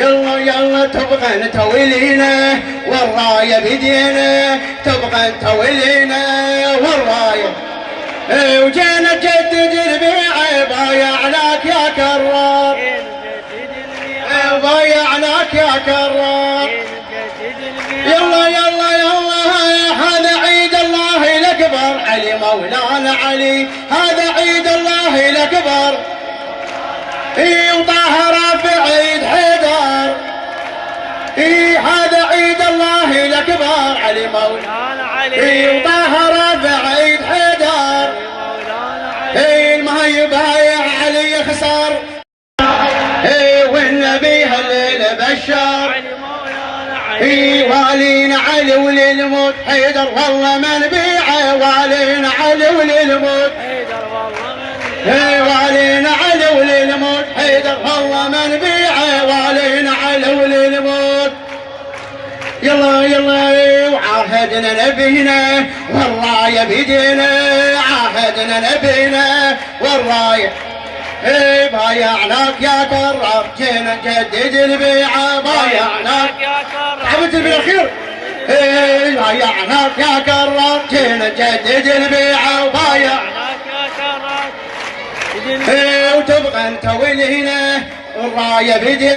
يلا يلا تبغى انت ولينا والرايه بيدينا، تبغى انت ولينا والرايه. وجينا نجدد البيعه بايعناك يا كرار، بايعناك يا كرار. يلا يلا يلا هذا عيد الله الاكبر، علي مولانا علي، هذا عيد الله الاكبر. وطه رافع عيد حيدر، هذا عيد الله الاكبر، علي مولانا علي. وطه رافع عيد حيدر، ما يبايع علي يخسر. والنبي هالليل بشر، والينا علي وللموت حيدر، والله ما نبيعه. والينا علي وللموت حيدر، والينا علي وللموت حيدر، والله ما نبيعه. والينا علي وللموت. يلا يلا وعاهدنا نبينا والرايه بيدينا، عاهدنا نبينا والرايه. بايعناك يا كرار، جينا نجدد البيعه. بايعناك يا كرار، حبيت بالاخير. بايعناك يا كرار، جينا نجدد البيعه. وبايعناك يا كرار، وتبغى انت ولينا والرايه بيدينا.